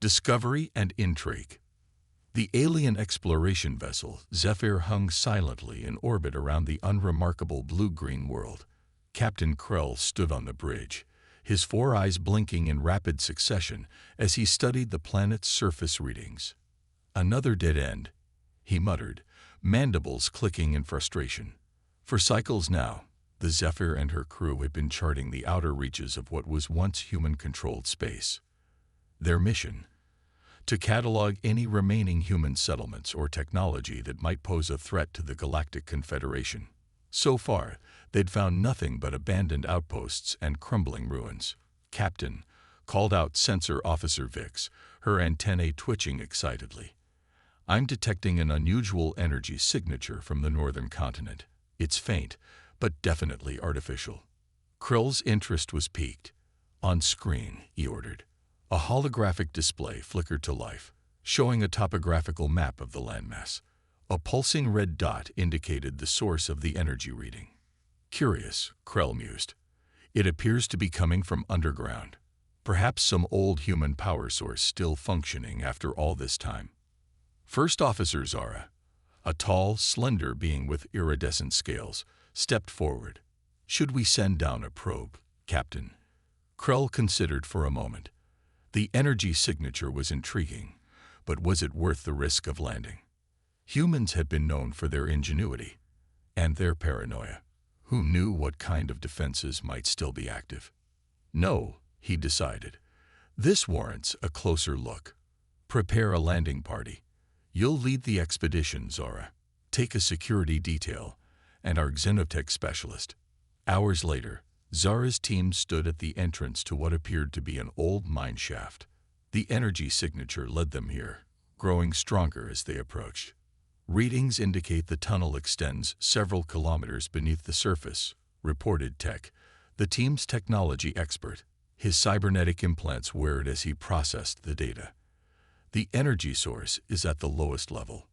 Discovery and intrigue. The alien exploration vessel Zephyr hung silently in orbit around the unremarkable blue-green world. Captain Krell stood on the bridge, his four eyes blinking in rapid succession as he studied the planet's surface readings. "Another dead end," he muttered, mandibles clicking in frustration. For cycles now, the Zephyr and her crew had been charting the outer reaches of what was once human-controlled space. Their mission: to catalog any remaining human settlements or technology that might pose a threat to the Galactic Confederation. So far, they'd found nothing but abandoned outposts and crumbling ruins. "Captain," called out Sensor Officer Vix, her antennae twitching excitedly. "I'm detecting an unusual energy signature from the northern continent. It's faint, but definitely artificial." Krill's interest was piqued. "On screen," he ordered. A holographic display flickered to life, showing a topographical map of the landmass. A pulsing red dot indicated the source of the energy reading. "Curious," Krell mused. "It appears to be coming from underground. Perhaps some old human power source still functioning after all this time." First Officer Zara, a tall, slender being with iridescent scales, stepped forward. "Should we send down a probe, Captain?" Krell considered for a moment. The energy signature was intriguing, but was it worth the risk of landing? Humans had been known for their ingenuity and their paranoia. Who knew what kind of defenses might still be active? "No," he decided. "This warrants a closer look. Prepare a landing party. You'll lead the expedition, Zara. Take a security detail and our xenotech specialist." Hours later, Zara's team stood at the entrance to what appeared to be an old mine shaft. The energy signature led them here, growing stronger as they approached. "Readings indicate the tunnel extends several kilometers beneath the surface," reported Tech, the team's technology expert, his cybernetic implants whirred as he processed the data. "The energy source is at the lowest level."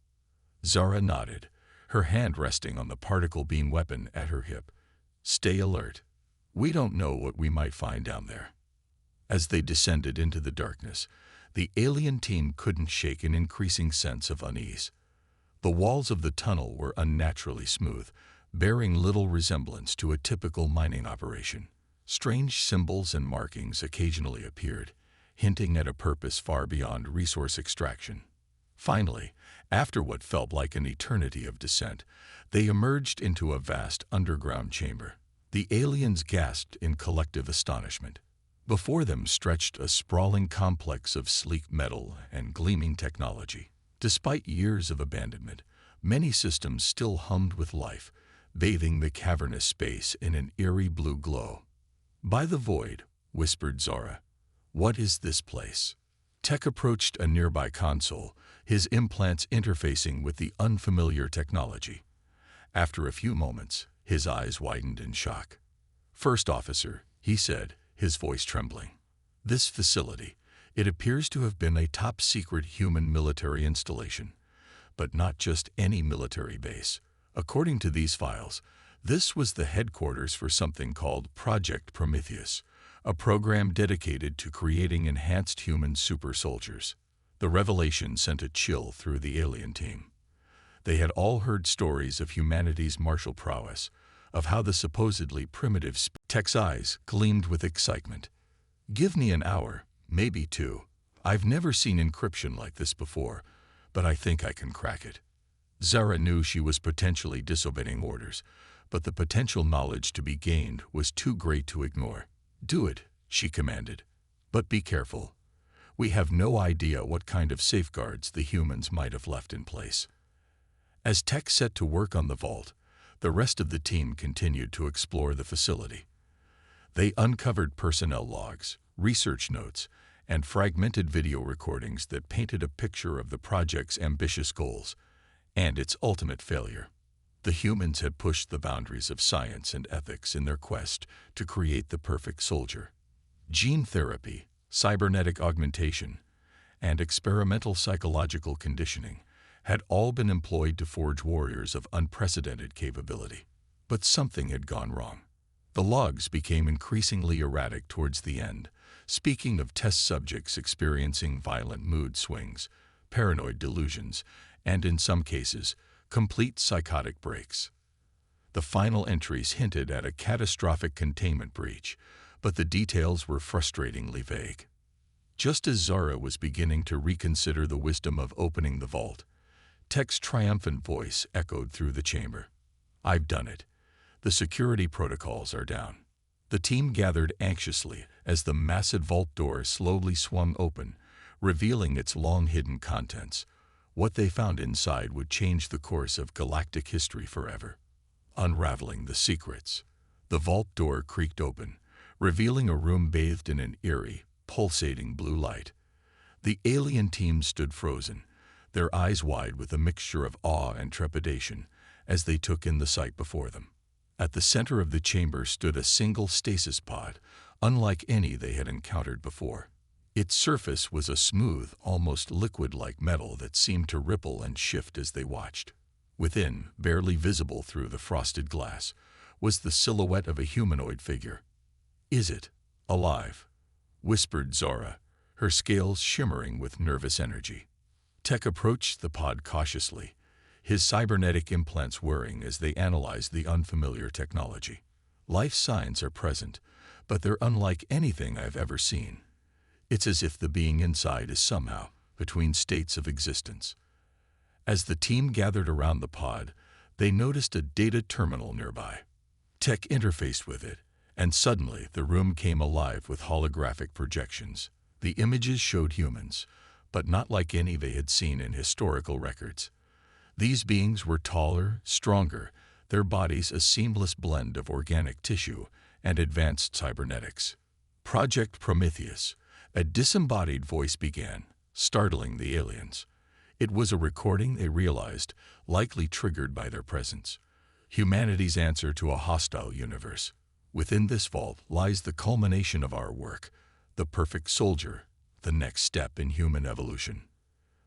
Zara nodded, her hand resting on the particle beam weapon at her hip. "Stay alert. We don't know what we might find down there." As they descended into the darkness, the alien team couldn't shake an increasing sense of unease. The walls of the tunnel were unnaturally smooth, bearing little resemblance to a typical mining operation. Strange symbols and markings occasionally appeared, hinting at a purpose far beyond resource extraction. Finally, after what felt like an eternity of descent, they emerged into a vast underground chamber. The aliens gasped in collective astonishment. Before them stretched a sprawling complex of sleek metal and gleaming technology. Despite years of abandonment, many systems still hummed with life, bathing the cavernous space in an eerie blue glow. "By the void," whispered Zara. "What is this place?" Tech approached a nearby console, his implants interfacing with the unfamiliar technology. After a few moments, his eyes widened in shock. "First Officer," he said, his voice trembling. "This facility, it appears to have been a top-secret human military installation. But not just any military base. According to these files, this was the headquarters for something called Project Prometheus, a program dedicated to creating enhanced human super soldiers." The revelation sent a chill through the alien team. They had all heard stories of humanity's martial prowess, of how the supposedly primitive Tech's eyes gleamed with excitement. "Give me an hour, maybe two. I've never seen encryption like this before, but I think I can crack it." Zara knew she was potentially disobeying orders, but the potential knowledge to be gained was too great to ignore. "Do it," she commanded. "But be careful. We have no idea what kind of safeguards the humans might have left in place." As Tech set to work on the vault, the rest of the team continued to explore the facility. They uncovered personnel logs, research notes, and fragmented video recordings that painted a picture of the project's ambitious goals and its ultimate failure. The humans had pushed the boundaries of science and ethics in their quest to create the perfect soldier. Gene therapy, cybernetic augmentation, and experimental psychological conditioning had all been employed to forge warriors of unprecedented capability. But something had gone wrong. The logs became increasingly erratic towards the end, speaking of test subjects experiencing violent mood swings, paranoid delusions, and in some cases, complete psychotic breaks. The final entries hinted at a catastrophic containment breach, but the details were frustratingly vague. Just as Zara was beginning to reconsider the wisdom of opening the vault, Tech's triumphant voice echoed through the chamber. "I've done it. The security protocols are down." The team gathered anxiously as the massive vault door slowly swung open, revealing its long-hidden contents. What they found inside would change the course of galactic history forever. Unraveling the secrets, the vault door creaked open, revealing a room bathed in an eerie, pulsating blue light. The alien team stood frozen, their eyes wide with a mixture of awe and trepidation as they took in the sight before them. At the center of the chamber stood a single stasis pod, unlike any they had encountered before. Its surface was a smooth, almost liquid-like metal that seemed to ripple and shift as they watched. Within, barely visible through the frosted glass, was the silhouette of a humanoid figure. "Is it alive?" whispered Zara, her scales shimmering with nervous energy. Tech approached the pod cautiously, his cybernetic implants whirring as they analyzed the unfamiliar technology. "Life signs are present, but they're unlike anything I've ever seen. It's as if the being inside is somehow between states of existence." As the team gathered around the pod, they noticed a data terminal nearby. Tech interfaced with it, and suddenly the room came alive with holographic projections. The images showed humans, but not like any they had seen in historical records. These beings were taller, stronger, their bodies a seamless blend of organic tissue and advanced cybernetics. "Project Prometheus," a disembodied voice began, startling the aliens. It was a recording they realized, likely triggered by their presence. Humanity's answer to a hostile universe. "Within this vault lies the culmination of our work, the perfect soldier, the next step in human evolution."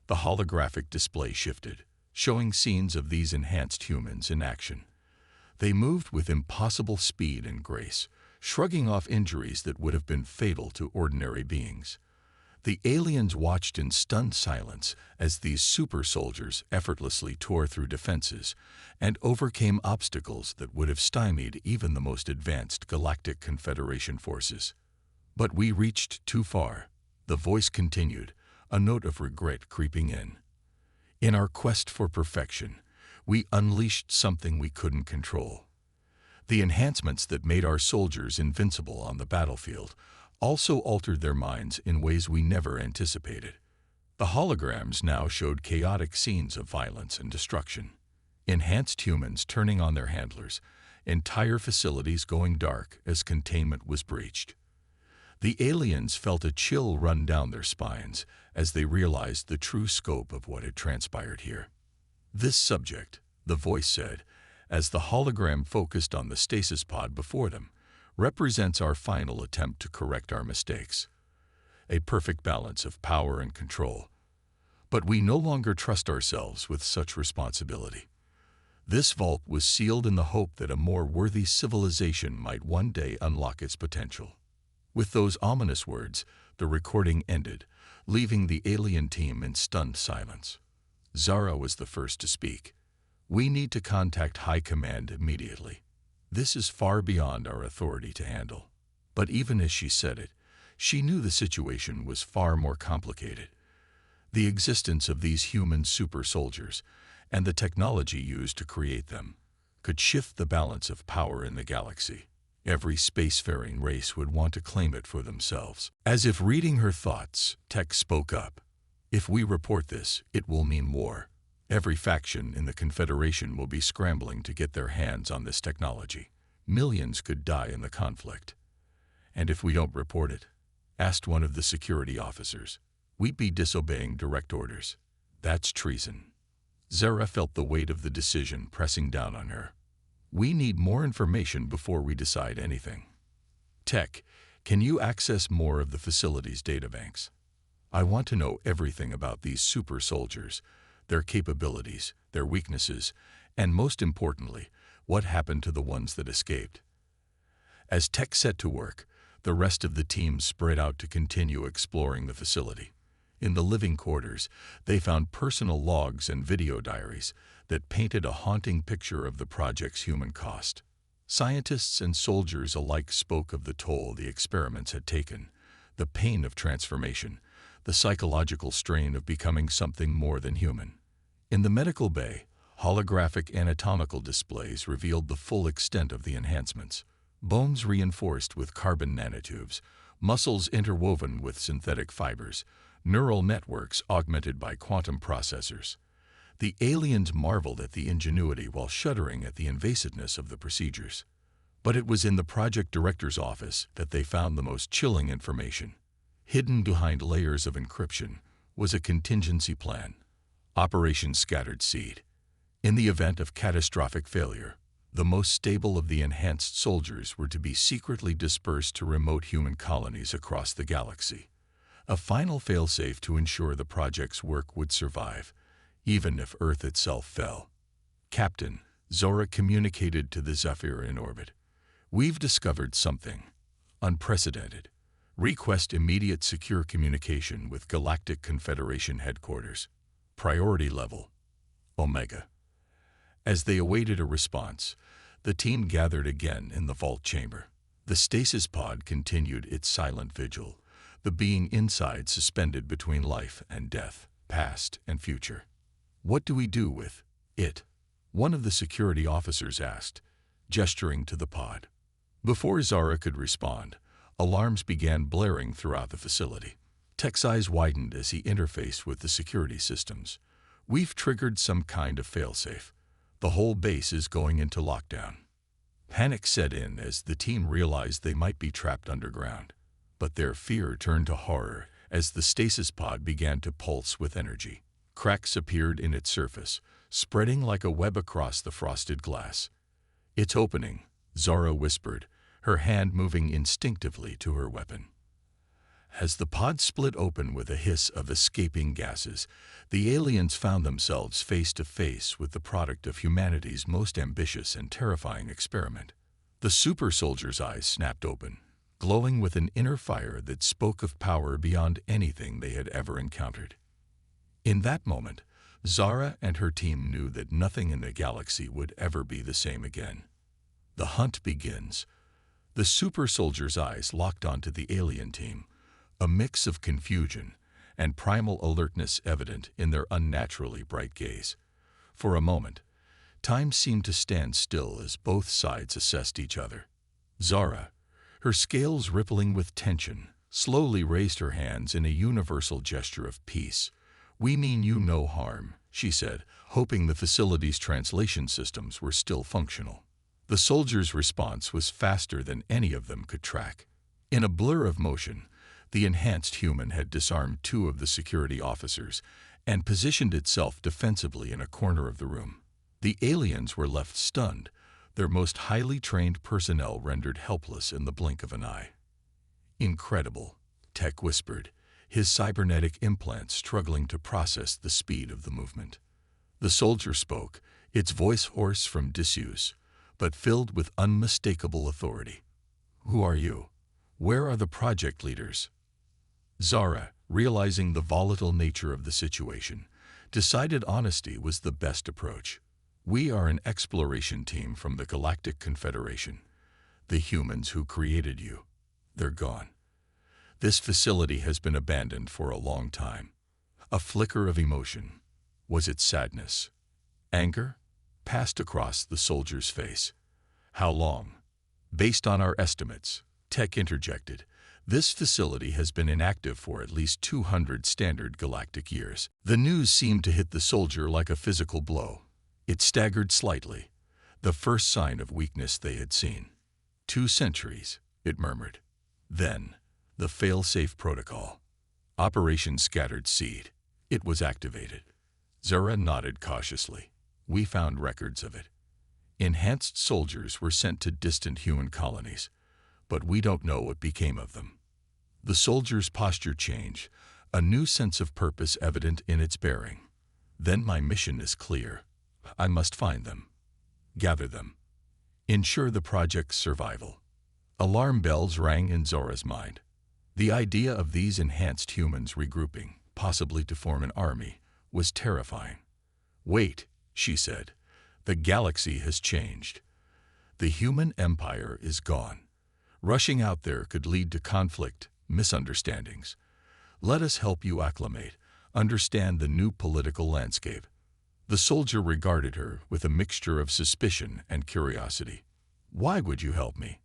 The holographic display shifted, showing scenes of these enhanced humans in action. They moved with impossible speed and grace, shrugging off injuries that would have been fatal to ordinary beings. The aliens watched in stunned silence as these super soldiers effortlessly tore through defenses and overcame obstacles that would have stymied even the most advanced Galactic Confederation forces. "But we reached too far," the voice continued, a note of regret creeping in. "In our quest for perfection, we unleashed something we couldn't control. The enhancements that made our soldiers invincible on the battlefield also altered their minds in ways we never anticipated. The holograms now showed chaotic scenes of violence and destruction. Enhanced humans turning on their handlers, entire facilities going dark as containment was breached. The aliens felt a chill run down their spines as they realized the true scope of what had transpired here. "This subject," the voice said, as the hologram focused on the stasis pod before them, "represents our final attempt to correct our mistakes. A perfect balance of power and control. But we no longer trust ourselves with such responsibility. This vault was sealed in the hope that a more worthy civilization might one day unlock its potential." With those ominous words, the recording ended, leaving the alien team in stunned silence. Zara was the first to speak. "We need to contact High Command immediately. This is far beyond our authority to handle." But even as she said it, she knew the situation was far more complicated. The existence of these human super soldiers, and the technology used to create them, could shift the balance of power in the galaxy. Every spacefaring race would want to claim it for themselves. As if reading her thoughts, Tech spoke up. "If we report this, it will mean war. Every faction in the Confederation will be scrambling to get their hands on this technology. Millions could die in the conflict. And if we don't report it," asked one of the security officers, "we'd be disobeying direct orders. That's treason." Zara felt the weight of the decision pressing down on her. "We need more information before we decide anything. Tech, can you access more of the facility's databanks? I want to know everything about these super soldiers, their capabilities, their weaknesses, and most importantly, what happened to the ones that escaped." As Tech set to work, The rest of the team spread out to continue exploring the facility. In the living quarters, they found personal logs and video diaries that painted a haunting picture of the project's human cost. Scientists and soldiers alike spoke of the toll the experiments had taken, the pain of transformation, the psychological strain of becoming something more than human. In the medical bay, holographic anatomical displays revealed the full extent of the enhancements. Bones reinforced with carbon nanotubes, muscles interwoven with synthetic fibers, neural networks augmented by quantum processors. The aliens marveled at the ingenuity while shuddering at the invasiveness of the procedures. But it was in the project director's office that they found the most chilling information. Hidden behind layers of encryption was a contingency plan, Operation Scattered Seed. In the event of catastrophic failure, the most stable of the enhanced soldiers were to be secretly dispersed to remote human colonies across the galaxy. A final failsafe to ensure the project's work would survive, even if Earth itself fell. Captain, Zora communicated to the Zephyr in orbit. We've discovered something unprecedented. Request immediate secure communication with Galactic Confederation headquarters. Priority level, Omega. As they awaited a response, the team gathered again in the vault chamber. The stasis pod continued its silent vigil, the being inside suspended between life and death, past and future. What do we do with it? One of the security officers asked, gesturing to the pod. Before Zara could respond, alarms began blaring throughout the facility. Tech's eyes widened as he interfaced with the security systems. We've triggered some kind of failsafe. The whole base is going into lockdown. Panic set in as the team realized they might be trapped underground. But their fear turned to horror as the stasis pod began to pulse with energy. Cracks appeared in its surface, spreading like a web across the frosted glass. It's opening, Zara whispered, her hand moving instinctively to her weapon. As the pod split open with a hiss of escaping gases, the aliens found themselves face to face with the product of humanity's most ambitious and terrifying experiment. The super soldier's eyes snapped open, glowing with an inner fire that spoke of power beyond anything they had ever encountered. In that moment, Zara and her team knew that nothing in the galaxy would ever be the same again. The hunt begins. The super soldier's eyes locked onto the alien team, a mix of confusion and primal alertness evident in their unnaturally bright gaze. For a moment, time seemed to stand still as both sides assessed each other. Zara, her scales rippling with tension, slowly raised her hands in a universal gesture of peace. "We mean you no harm," she said, hoping the facility's translation systems were still functional. The soldier's response was faster than any of them could track. In a blur of motion, the enhanced human had disarmed two of the security officers and positioned itself defensively in a corner of the room. The aliens were left stunned, their most highly trained personnel rendered helpless in the blink of an eye. "Incredible," Tech whispered, his cybernetic implants struggling to process the speed of the movement. The soldier spoke, its voice hoarse from disuse, but filled with unmistakable authority. "Who are you? Where are the project leaders?" Zara, realizing the volatile nature of the situation, decided honesty was the best approach. "We are an exploration team from the Galactic Confederation. The humans who created you, they're gone. This facility has been abandoned for a long time." A flicker of emotion. Was it sadness? Anger? Passed across the soldier's face. "How long?" "Based on our estimates," Tech interjected, "this facility has been inactive for at least 200 standard galactic years." The news seemed to hit the soldier like a physical blow. It staggered slightly, the first sign of weakness they had seen. 2 centuries, it murmured. Then, the fail-safe protocol. Operation Scattered Seed. It was activated. Zara nodded cautiously. "We found records of it. Enhanced soldiers were sent to distant human colonies, but we don't know what became of them." The soldier's posture changed, a new sense of purpose evident in its bearing. "Then my mission is clear. I must find them, gather them, ensure the project's survival." Alarm bells rang in Zora's mind. The idea of these enhanced humans regrouping, possibly to form an army, was terrifying. "Wait," she said. "The galaxy has changed. The human empire is gone. Rushing out there could lead to conflict, misunderstandings. Let us help you acclimate, understand the new political landscape." The soldier regarded her with a mixture of suspicion and curiosity. "Why would you help me?"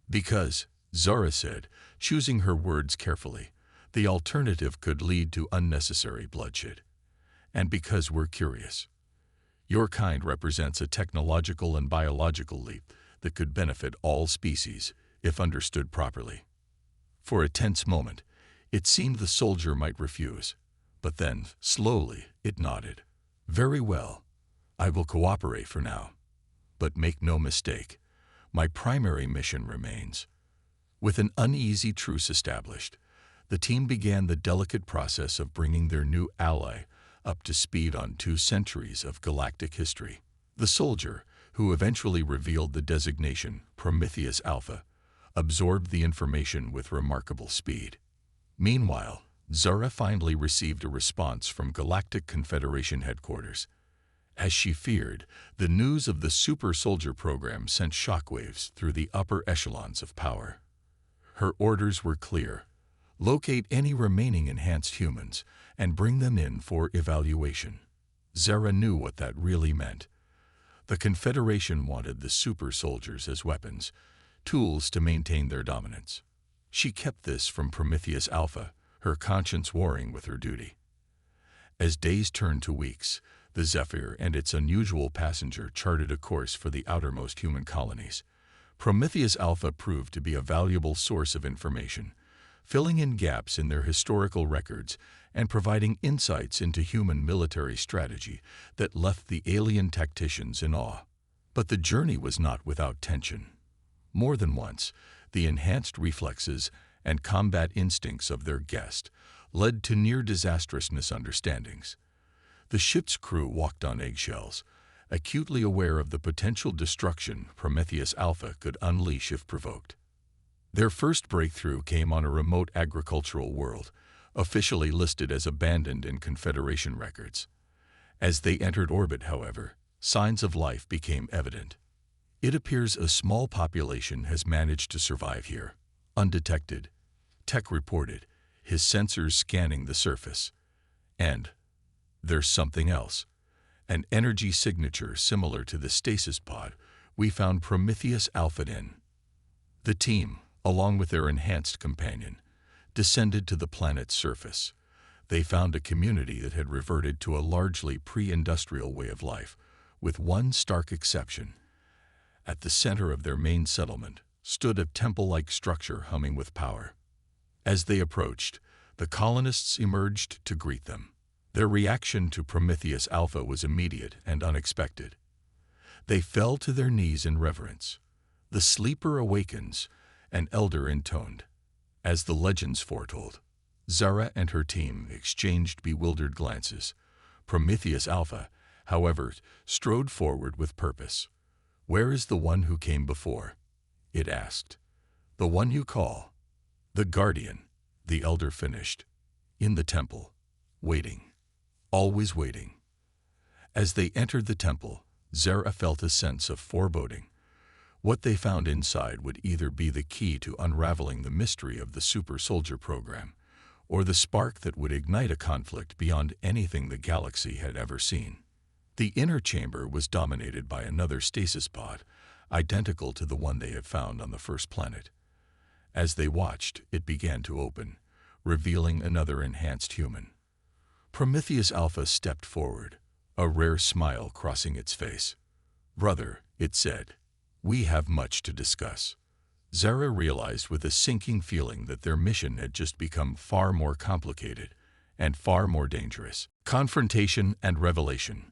"Because," Zora said, choosing her words carefully, "the alternative could lead to unnecessary bloodshed. And because we're curious. Your kind represents a technological and biological leap that could benefit all species if understood properly." For a tense moment, it seemed the soldier might refuse, but then, slowly, it nodded. "Very well. I will cooperate for now. But make no mistake, my primary mission remains." With an uneasy truce established, the team began the delicate process of bringing their new ally up to speed on 2 centuries of galactic history. The soldier, who eventually revealed the designation Prometheus Alpha, absorbed the information with remarkable speed. Meanwhile, Zora finally received a response from Galactic Confederation headquarters. As she feared, the news of the Super Soldier program sent shockwaves through the upper echelons of power. Her orders were clear: locate any remaining enhanced humans and bring them in for evaluation. Zara knew what that really meant. The Confederation wanted the super soldiers as weapons, tools to maintain their dominance. She kept this from Prometheus Alpha, her conscience warring with her duty. As days turned to weeks, the Zephyr and its unusual passenger charted a course for the outermost human colonies. Prometheus Alpha proved to be a valuable source of information, filling in gaps in their historical records and providing insights into human military strategy that left the alien tacticians in awe. But the journey was not without tension. More than once, the enhanced reflexes and combat instincts of their guest led to near-disastrous misunderstandings. The ship's crew walked on eggshells, acutely aware of the potential destruction Prometheus Alpha could unleash if provoked. Their first breakthrough came on a remote agricultural world, officially listed as abandoned in Confederation records. As they entered orbit, however, signs of life became evident. "It appears a small population has managed to survive here, undetected," Tech reported, his sensors scanning the surface. "And there's something else. An energy signature similar to the stasis pod we found Prometheus Alpha in." The team, along with their enhanced companion, descended to the planet's surface. They found a community that had reverted to a largely pre-industrial way of life, with one stark exception. At the center of their main settlement stood a temple-like structure humming with power. As they approached, the colonists emerged to greet them. Their reaction to Prometheus Alpha was immediate and unexpected. They fell to their knees in reverence. "The sleeper awakens," an elder intoned. As the legends foretold, Zara and her team exchanged bewildered glances. Prometheus Alpha, however, strode forward with purpose. "Where is the one who came before?" it asked. "The one you call?" "The Guardian," the elder finished. "In the temple, waiting. Always waiting." As they entered the temple, Zara felt a sense of foreboding. What they found inside would either be the key to unraveling the mystery of the super soldier program, or the spark that would ignite a conflict beyond anything the galaxy had ever seen. The inner chamber was dominated by another stasis pod, identical to the one they had found on the first planet. As they watched, it began to open, revealing another enhanced human. Prometheus Alpha stepped forward, a rare smile crossing its face. "Brother," it said, "we have much to discuss." Zara realized with a sinking feeling that their mission had just become far more complicated and far more dangerous. Confrontation and revelation.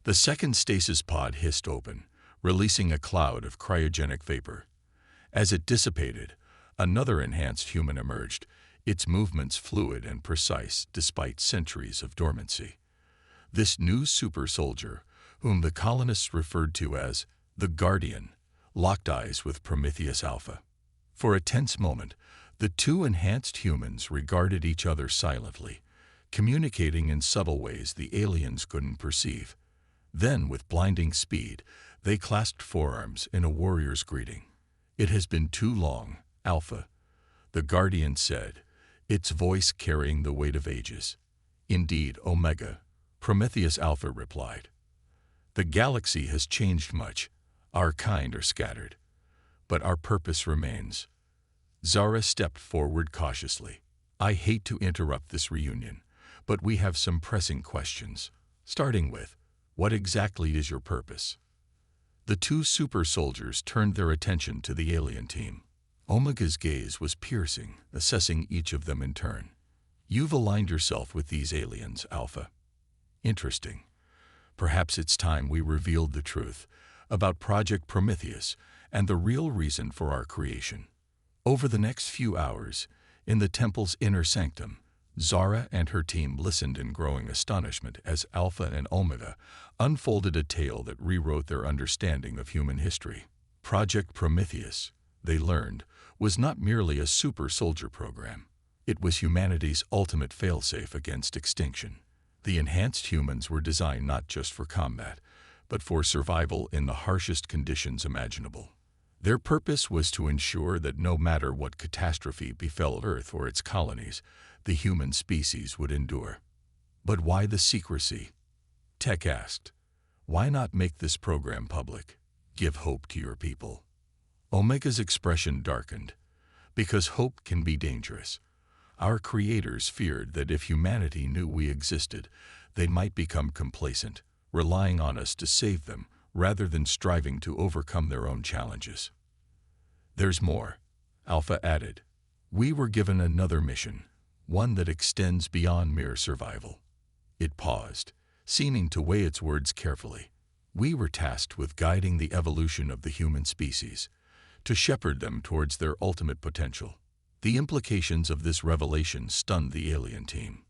The second stasis pod hissed open, releasing a cloud of cryogenic vapor. As it dissipated, another enhanced human emerged, its movements fluid and precise despite centuries of dormancy. This new super soldier, whom the colonists referred to as the Guardian, locked eyes with Prometheus Alpha. For a tense moment, the two enhanced humans regarded each other silently, communicating in subtle ways the aliens couldn't perceive. Then, with blinding speed, they clasped forearms in a warrior's greeting. "It has been too long, Alpha," the Guardian said, its voice carrying the weight of ages. "Indeed, Omega," Prometheus Alpha replied. "The galaxy has changed much. Our kind are scattered. But our purpose remains." Zara stepped forward cautiously. "I hate to interrupt this reunion, but we have some pressing questions. Starting with, what exactly is your purpose?" The two super soldiers turned their attention to the alien team. Omega's gaze was piercing, assessing each of them in turn. "You've aligned yourself with these aliens, Alpha. Interesting. Perhaps it's time we revealed the truth about Project Prometheus and the real reason for our creation." Over the next few hours, in the temple's inner sanctum, Zara and her team listened in growing astonishment as Alpha and Omega unfolded a tale that rewrote their understanding of human history. Project Prometheus, they learned, was not merely a super soldier program. It was humanity's ultimate failsafe against extinction. The enhanced humans were designed not just for combat, but for survival in the harshest conditions imaginable. Their purpose was to ensure that no matter what catastrophe befell Earth or its colonies, the human species would endure. "But why the secrecy?" Tech asked. "Why not make this program public? Give hope to your people." Omega's expression darkened. "Because hope can be dangerous. Our creators feared that if humanity knew we existed, they might become complacent, relying on us to save them rather than striving to overcome their own challenges." "There's more," Alpha added. "We were given another mission, one that extends beyond mere survival." It paused, seeming to weigh its words carefully. "We were tasked with guiding the evolution of the human species, to shepherd them towards their ultimate potential." The implications of this revelation stunned the alien team.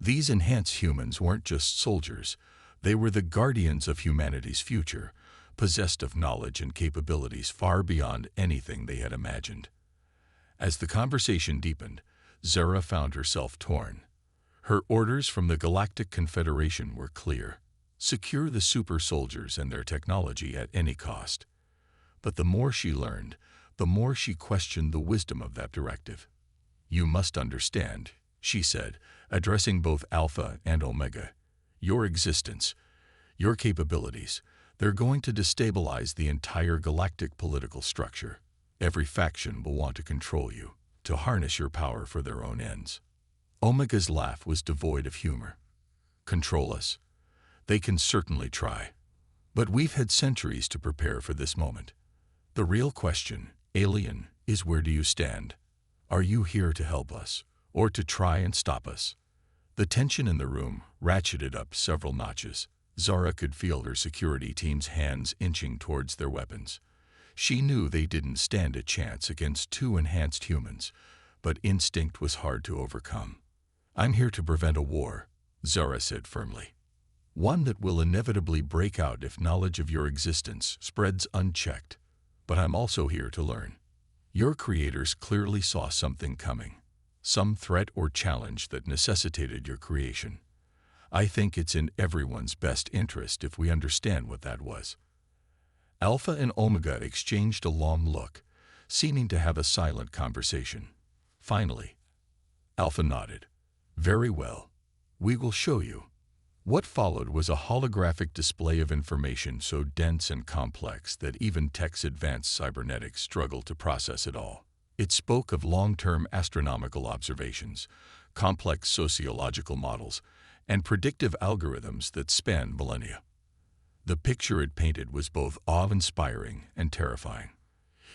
These enhanced humans weren't just soldiers, they were the guardians of humanity's future, possessed of knowledge and capabilities far beyond anything they had imagined. As the conversation deepened, Zara found herself torn. Her orders from the Galactic Confederation were clear: secure the super soldiers and their technology at any cost. But the more she learned, the more she questioned the wisdom of that directive. "You must understand," she said, addressing both Alpha and Omega. "Your existence, your capabilities, they're going to destabilize the entire galactic political structure. Every faction will want to control you, to harness your power for their own ends." Omega's laugh was devoid of humor. "Control us? They can certainly try. But we've had centuries to prepare for this moment. The real question, alien, is where do you stand? Are you here to help us, or to try and stop us?" The tension in the room ratcheted up several notches. Zara could feel her security team's hands inching towards their weapons. She knew they didn't stand a chance against two enhanced humans, but instinct was hard to overcome. "I'm here to prevent a war," Zara said firmly. "One that will inevitably break out if knowledge of your existence spreads unchecked. But I'm also here to learn. Your creators clearly saw something coming, some threat or challenge that necessitated your creation. I think it's in everyone's best interest if we understand what that was." Alpha and Omega exchanged a long look, seeming to have a silent conversation. Finally, Alpha nodded. "Very well. We will show you." What followed was a holographic display of information so dense and complex that even Tech's advanced cybernetics struggled to process it all. It spoke of long-term astronomical observations, complex sociological models, and predictive algorithms that spanned millennia. The picture it painted was both awe-inspiring and terrifying.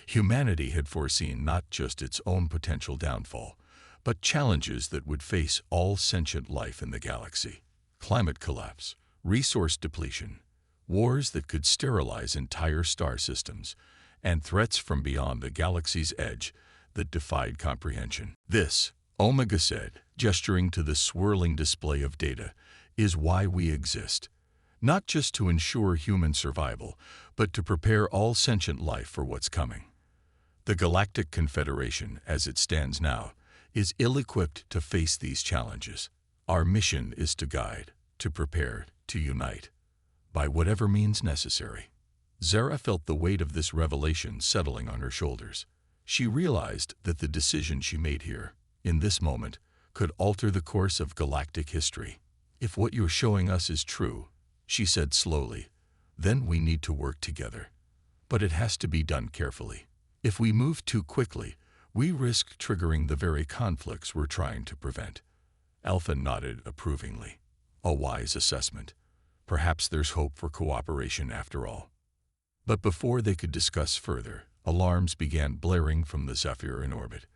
Humanity had foreseen not just its own potential downfall, but challenges that would face all sentient life in the galaxy. Climate collapse, resource depletion, wars that could sterilize entire star systems, and threats from beyond the galaxy's edge that defied comprehension. "This," Omega said, gesturing to the swirling display of data, "is why we exist. Not just to ensure human survival, but to prepare all sentient life for what's coming." The Galactic Confederation, as it stands now, is ill-equipped to face these challenges. Our mission is to guide, to prepare, to unite, by whatever means necessary. Zara felt the weight of this revelation settling on her shoulders. She realized that the decision she made here, in this moment, could alter the course of galactic history. If what you're showing us is true, she said slowly, then we need to work together. But it has to be done carefully. If we move too quickly, we risk triggering the very conflicts we're trying to prevent. Alpha nodded approvingly. A wise assessment. Perhaps there's hope for cooperation after all. But before they could discuss further, alarms began blaring from the Zephyr in orbit.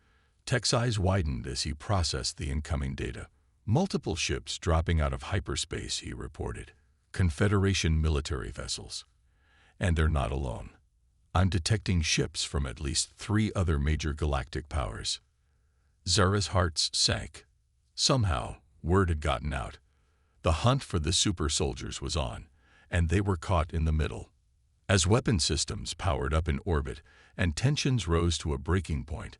Tech's eyes widened as he processed the incoming data. Multiple ships dropping out of hyperspace, he reported. Confederation military vessels. And they're not alone. I'm detecting ships from at least 3 other major galactic powers. Zara's heart sank. Somehow, word had gotten out. The hunt for the super soldiers was on, and they were caught in the middle. As weapon systems powered up in orbit and tensions rose to a breaking point,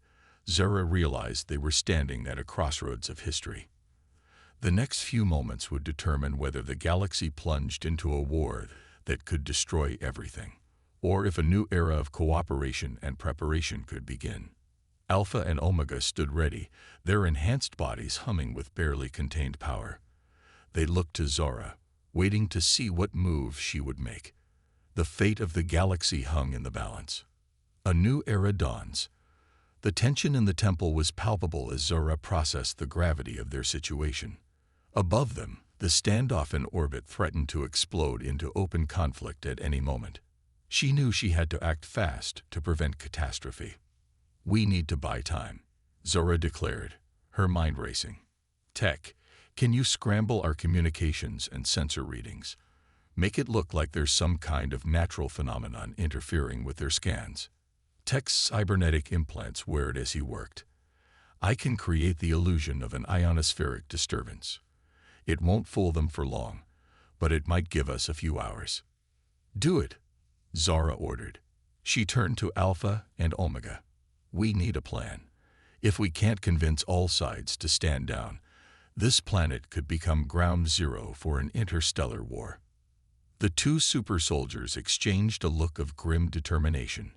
Zara realized they were standing at a crossroads of history. The next few moments would determine whether the galaxy plunged into a war that could destroy everything, or if a new era of cooperation and preparation could begin. Alpha and Omega stood ready, their enhanced bodies humming with barely contained power. They looked to Zara, waiting to see what move she would make. The fate of the galaxy hung in the balance. A new era dawns. The tension in the temple was palpable as Zara processed the gravity of their situation. Above them, the standoff in orbit threatened to explode into open conflict at any moment. She knew she had to act fast to prevent catastrophe. We need to buy time, Zara declared, her mind racing. Tech, can you scramble our communications and sensor readings? Make it look like there's some kind of natural phenomenon interfering with their scans. Tech's cybernetic implants whirred as he worked. I can create the illusion of an ionospheric disturbance. It won't fool them for long, but it might give us a few hours. Do it, Zara ordered. She turned to Alpha and Omega. We need a plan. If we can't convince all sides to stand down, this planet could become ground zero for an interstellar war. The 2 super soldiers exchanged a look of grim determination.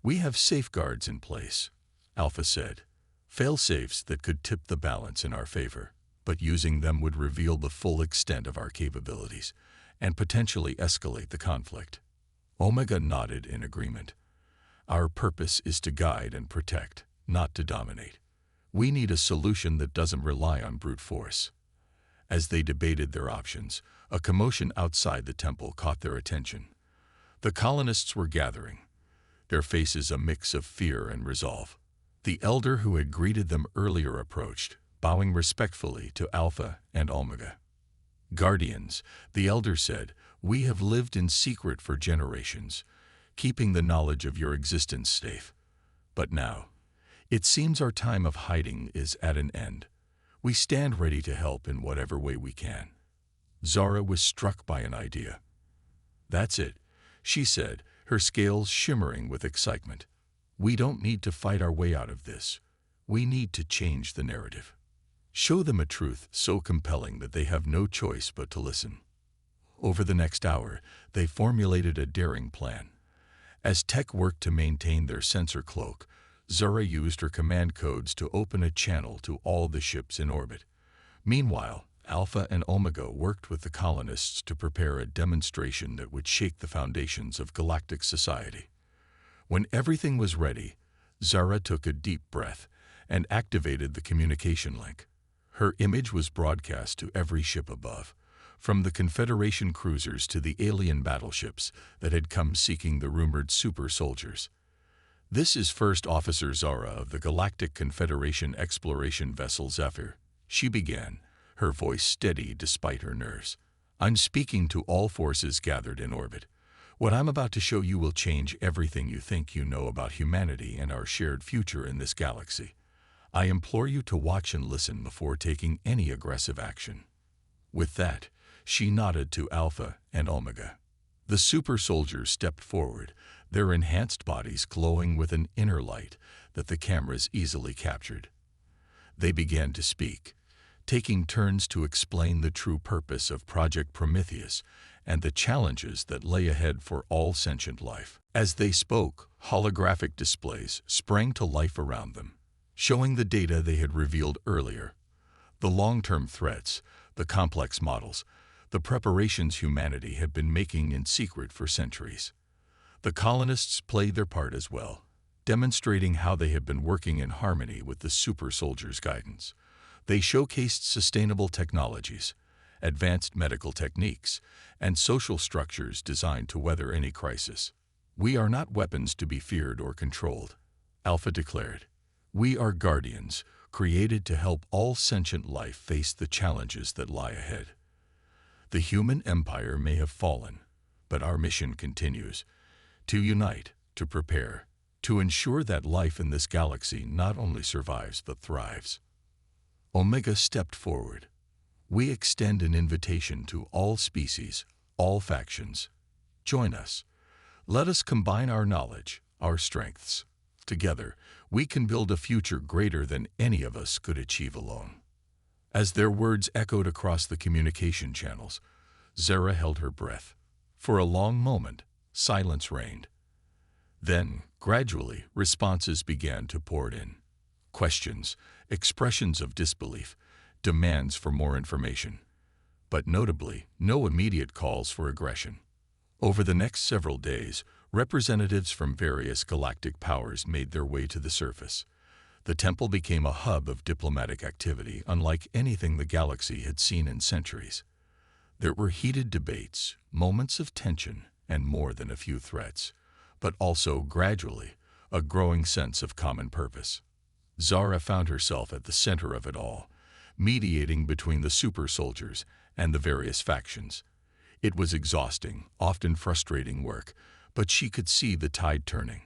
We have safeguards in place, Alpha said. Fail-safes that could tip the balance in our favor, but using them would reveal the full extent of our capabilities and potentially escalate the conflict. Omega nodded in agreement. Our purpose is to guide and protect, not to dominate. We need a solution that doesn't rely on brute force. As they debated their options, a commotion outside the temple caught their attention. The colonists were gathering, their faces a mix of fear and resolve. The elder who had greeted them earlier approached, bowing respectfully to Alpha and Omega. Guardians, the elder said, we have lived in secret for generations, keeping the knowledge of your existence safe. But now, it seems our time of hiding is at an end. We stand ready to help in whatever way we can. Zara was struck by an idea. That's it, she said, her scales shimmering with excitement. We don't need to fight our way out of this. We need to change the narrative. Show them a truth so compelling that they have no choice but to listen. Over the next hour, they formulated a daring plan. As Tech worked to maintain their sensor cloak, Zara used her command codes to open a channel to all the ships in orbit. Meanwhile, Alpha and Omega worked with the colonists to prepare a demonstration that would shake the foundations of galactic society. When everything was ready, Zara took a deep breath and activated the communication link. Her image was broadcast to every ship above, from the Confederation cruisers to the alien battleships that had come seeking the rumored super soldiers. This is First Officer Zara of the Galactic Confederation exploration vessel Zephyr, she began, her voice steady despite her nerves. I'm speaking to all forces gathered in orbit. What I'm about to show you will change everything you think you know about humanity and our shared future in this galaxy. I implore you to watch and listen before taking any aggressive action. With that, she nodded to Alpha and Omega. The super soldiers stepped forward, their enhanced bodies glowing with an inner light that the cameras easily captured. They began to speak, taking turns to explain the true purpose of Project Prometheus and the challenges that lay ahead for all sentient life. As they spoke, holographic displays sprang to life around them, showing the data they had revealed earlier. The long-term threats, the complex models, the preparations humanity had been making in secret for centuries. The colonists played their part as well, demonstrating how they had been working in harmony with the super soldiers' guidance. They showcased sustainable technologies, advanced medical techniques, and social structures designed to weather any crisis. "We are not weapons to be feared or controlled," Alpha declared. "We are guardians, created to help all sentient life face the challenges that lie ahead. The human empire may have fallen, but our mission continues, to unite, to prepare, to ensure that life in this galaxy not only survives but thrives." Omega stepped forward. "We extend an invitation to all species, all factions. Join us. Let us combine our knowledge, our strengths. Together, we can build a future greater than any of us could achieve alone." As their words echoed across the communication channels, Zara held her breath. For a long moment, silence reigned. Then, gradually, responses began to pour in. Questions, expressions of disbelief, demands for more information. But notably, no immediate calls for aggression. Over the next several days, representatives from various galactic powers made their way to the surface. The temple became a hub of diplomatic activity unlike anything the galaxy had seen in centuries. There were heated debates, moments of tension, and more than a few threats, but also, gradually, a growing sense of common purpose. Zara found herself at the center of it all, mediating between the super soldiers and the various factions. It was exhausting, often frustrating work, but she could see the tide turning.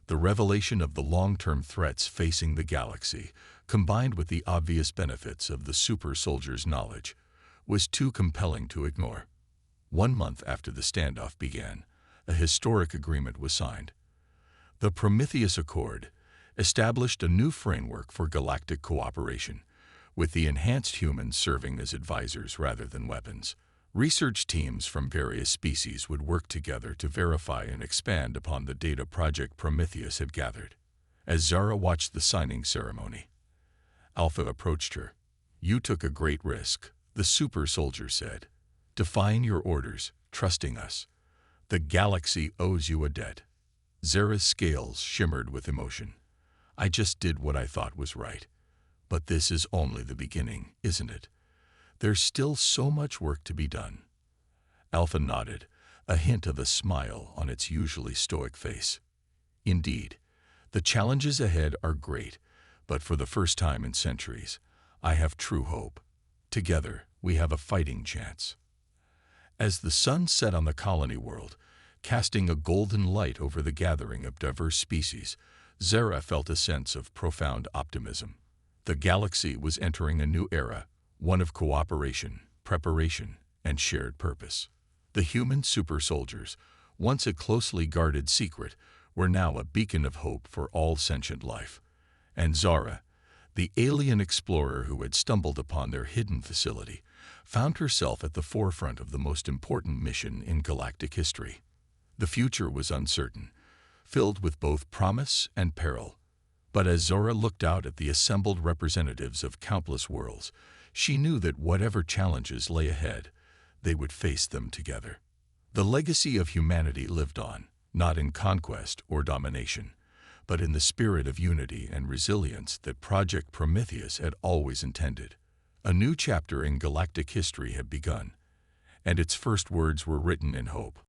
The revelation of the long-term threats facing the galaxy, combined with the obvious benefits of the super soldiers' knowledge, was too compelling to ignore. 1 month after the standoff began, a historic agreement was signed. The Prometheus Accord established a new framework for galactic cooperation, with the enhanced humans serving as advisors rather than weapons. Research teams from various species would work together to verify and expand upon the data Project Prometheus had gathered. As Zara watched the signing ceremony, Alpha approached her. "You took a great risk," the super soldier said, "defying your orders, trusting us. The galaxy owes you a debt." Zara's scales shimmered with emotion. "I just did what I thought was right. But this is only the beginning, isn't it? There's still so much work to be done." Alpha nodded, a hint of a smile on its usually stoic face. "Indeed, the challenges ahead are great, but for the first time in centuries, I have true hope. Together, we have a fighting chance." As the sun set on the colony world, casting a golden light over the gathering of diverse species, Zara felt a sense of profound optimism. The galaxy was entering a new era, one of cooperation, preparation, and shared purpose. The human super soldiers, once a closely guarded secret, were now a beacon of hope for all sentient life. And Zara, the alien explorer who had stumbled upon their hidden facility, found herself at the forefront of the most important mission in galactic history. The future was uncertain, filled with both promise and peril. But as Zora looked out at the assembled representatives of countless worlds, she knew that whatever challenges lay ahead, they would face them together. The legacy of humanity lived on, not in conquest or domination, but in the spirit of unity and resilience that Project Prometheus had always intended. A new chapter in galactic history had begun, and its first words were written in hope.